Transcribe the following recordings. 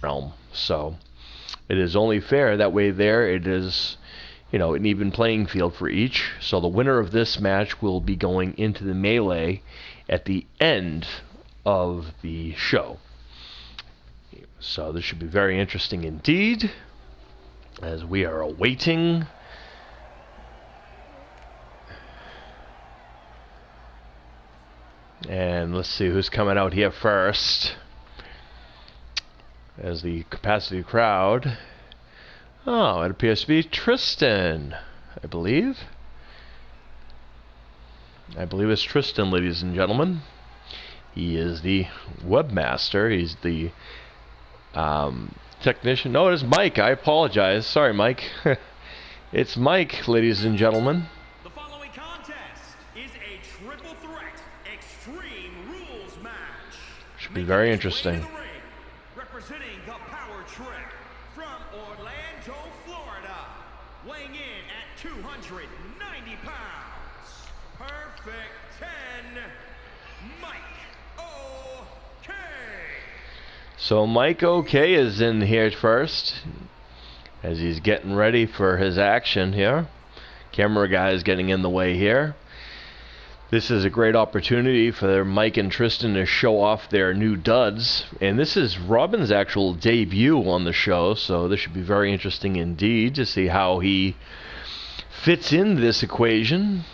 realm. So it is only fair that way. There it is, an even playing field for each. So the winner of this match will be going into the melee at the end of the show. So this should be very interesting indeed, as we are awaiting and let's see who's coming out here first as the capacity crowd. Oh, it appears to be Tristan, I believe. I believe it's Tristan, ladies and gentlemen. He is the webmaster. He's the technician. No, it is Mike. I apologize. Sorry, Mike. It's Mike, ladies and gentlemen. The following contest is a triple threat extreme rules match. Should be very interesting. Representing the Power Trip from Orlando, Florida, weighing in at 290 pounds. Perfect 10, Mike OK. So Mike OK is in here first, as he's getting ready for his action here. Camera guy is getting in the way here. This is a great opportunity for Mike and Tristan to show off their new duds. And this is Robin's actual debut on the show, so this should be very interesting indeed to see how he fits in this equation.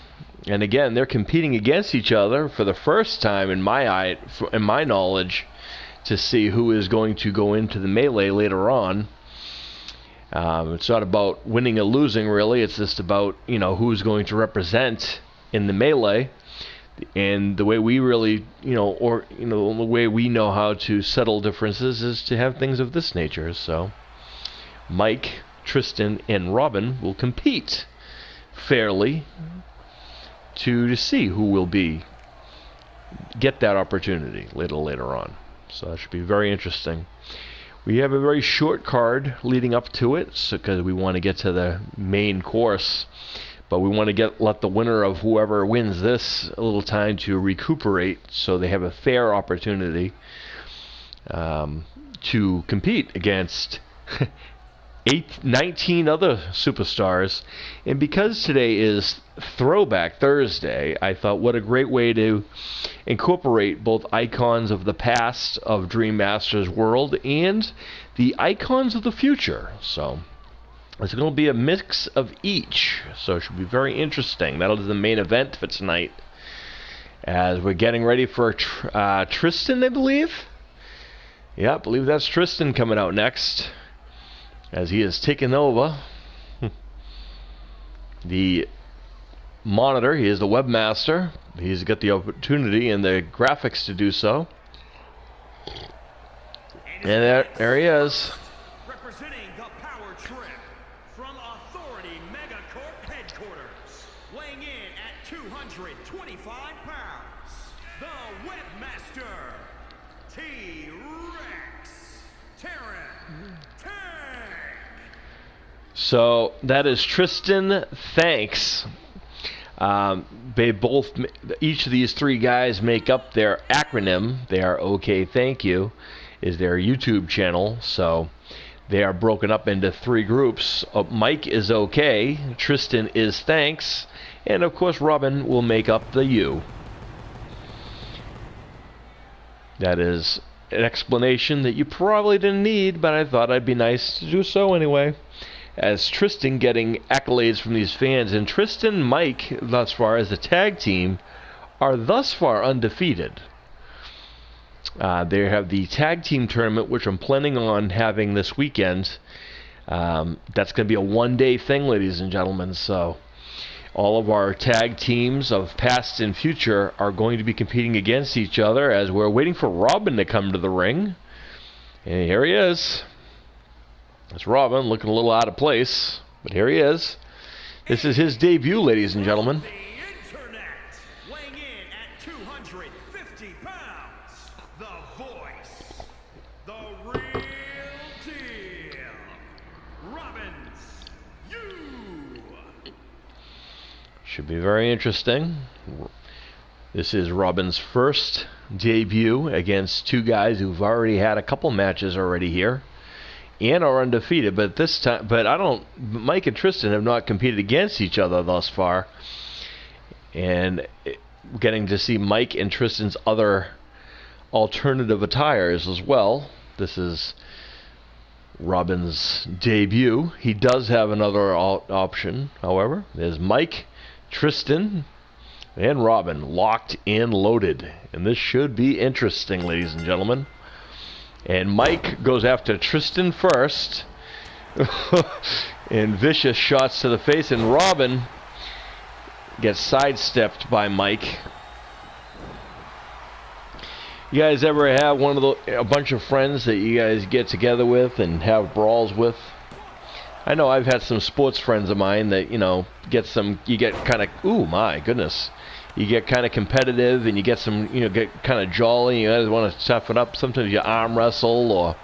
And again, they're competing against each other for the first time in my knowledge, to see who is going to go into the melee later on. It's not about winning or losing, really. It's just about, who's going to represent in the melee. And the way we really, the way we know how to settle differences is to have things of this nature. So Mike, Tristan, and Robin will compete fairly to see who will get that opportunity later on. So that should be very interesting. We have a very short card leading up to it, because we want to get to the main course. But we want to let the winner of whoever wins this a little time to recuperate, so they have a fair opportunity to compete against 19 other superstars. And because today is Throwback Thursday, I thought what a great way to incorporate both icons of the past of Dream Masters world and the icons of the future. So it's going to be a mix of each, so it should be very interesting. That'll be the main event for tonight, as we're getting ready for Tristan, I believe. Yeah, I believe that's Tristan coming out next, as he is taking over the monitor. He is the webmaster. He's got the opportunity and the graphics to do so. And there he is. Representing the Power Trip from Authority Megacorp headquarters, weighing in at 225 pounds, the webmaster, T-Rex Terran Tank. So that is Tristan. Thanks. Each of these three guys make up their acronym. They are OK Thank You is their YouTube channel. So they are broken up into three groups. Mike is OK, Tristan is Thanks, and of course Robin will make up the U. That is an explanation that you probably didn't need, but I thought I'd be nice to do so anyway. As Tristan getting accolades from these fans, and Tristan and Mike, thus far as a tag team, are thus far undefeated. They have the tag team tournament, which I'm planning on having this weekend. That's going to be a one-day thing, ladies and gentlemen. So all of our tag teams of past and future are going to be competing against each other, as we're waiting for Robin to come to the ring. And here he is. It's Robin, looking a little out of place, but here he is. This is his debut, ladies and gentlemen. The internet, weighing in at 250 pounds, the voice, the real deal, Robin's You. Should be very interesting. This is Robin's first debut against two guys who've already had a couple matches already here. and are undefeated. But this time, Mike and Tristan have not competed against each other thus far. And getting to see Mike and Tristan's other alternative attires as well. This is Robin's debut. He does have another option, however. There's Mike, Tristan, and Robin locked and loaded. And this should be interesting, ladies and gentlemen. And Mike goes after Tristan first. And vicious shots to the face. And Robin gets sidestepped by Mike. You guys ever have a bunch of friends that you guys get together with and have brawls with? I know I've had some sports friends of mine that, you get kind of, ooh, my goodness. You get kind of competitive and you get get kind of jolly. You guys want to toughen up. Sometimes you arm wrestle, or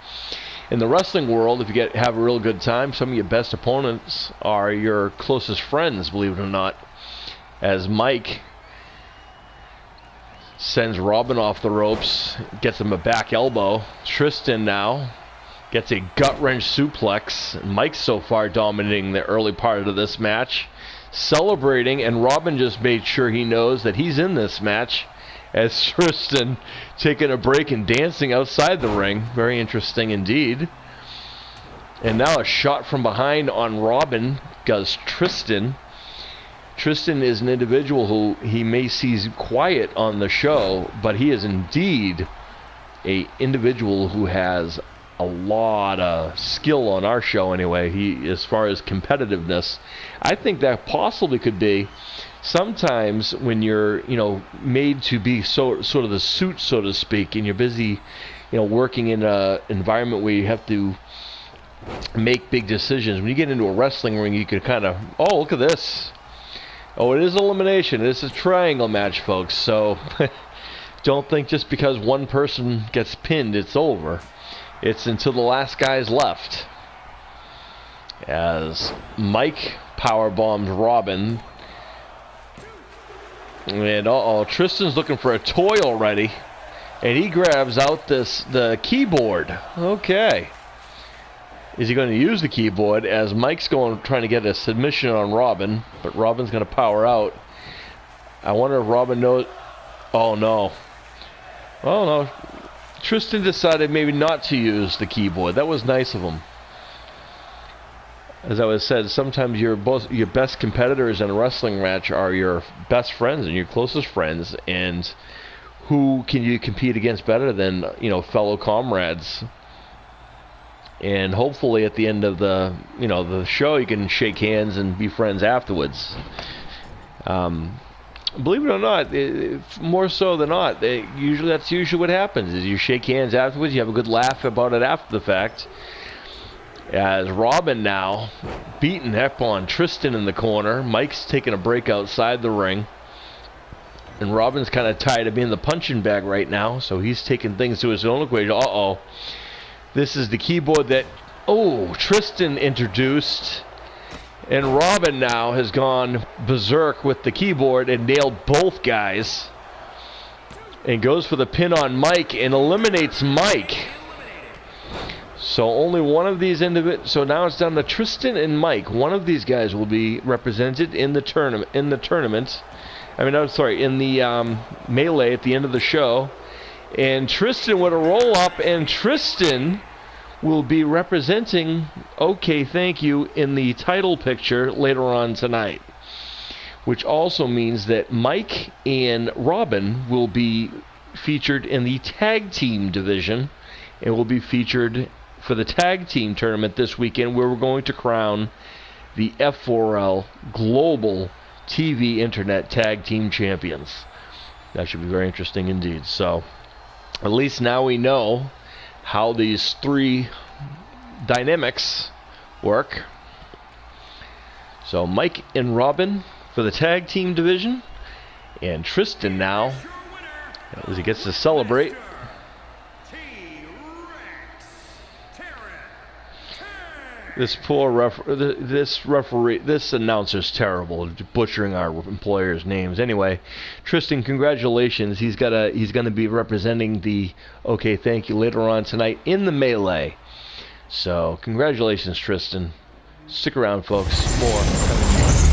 in the wrestling world, if you have a real good time, some of your best opponents are your closest friends, believe it or not. As Mike sends Robin off the ropes, gets him a back elbow. Tristan now gets a gut-wrench suplex. Mike's so far dominating the early part of this match, celebrating, and Robin just made sure he knows that he's in this match, as Tristan taking a break and dancing outside the ring. Very interesting indeed. And now a shot from behind on Robin does Tristan. Tristan is an individual who he may seem quiet on the show, but he is indeed a individual who has a lot of skill on our show anyway. As far as competitiveness, I think that possibly could be sometimes when you're, made to be sort of the suit, so to speak, and you're busy, working in an environment where you have to make big decisions. When you get into a wrestling ring, you can kind of, oh, look at this. Oh, it is elimination. This is a triangle match, folks. So don't think just because one person gets pinned, it's over. It's until the last guy's left. As Mike powerbombs Robin. And Tristan's looking for a toy already. And he grabs out the keyboard. Okay. Is he going to use the keyboard as Mike's trying to get a submission on Robin, but Robin's going to power out. I wonder if Robin knows. Oh no. Oh no. Tristan decided maybe not to use the keyboard. That was nice of him. As I was said, sometimes your best competitors in a wrestling match are your best friends and your closest friends, and who can you compete against better than fellow comrades? And hopefully at the end of the show, you can shake hands and be friends afterwards. Believe it or not, more so than not, that's usually what happens. Is you shake hands afterwards, you have a good laugh about it after the fact. As Robin now beating up on Tristan in the corner. Mike's taking a break outside the ring. And Robin's kind of tired of being the punching bag right now, so he's taking things to his own equation. Uh-oh. This is the keyboard that, Tristan introduced. And Robin now has gone berserk with the keyboard and nailed both guys. And goes for the pin on Mike and eliminates Mike. So only one of these so now it's down to Tristan and Mike. One of these guys will be represented in the tournament. In the melee at the end of the show. And Tristan with a roll up, and Tristan will be representing OK Thank You in the title picture later on tonight. Which also means that Mike and Robin will be featured in the tag team division and will be featured for the tag team tournament this weekend, where we're going to crown the F4L Global TV Internet Tag Team Champions. That should be very interesting indeed. So at least now we know how these three dynamics work. So Mike and Robin for the tag team division, and Tristan now, as he gets to celebrate. This poor this announcer's terrible, butchering our employers' names. Anyway, Tristan, congratulations. He's going to be representing the OK Thank You later on tonight in the melee. So, congratulations, Tristan. Stick around, folks. More coming.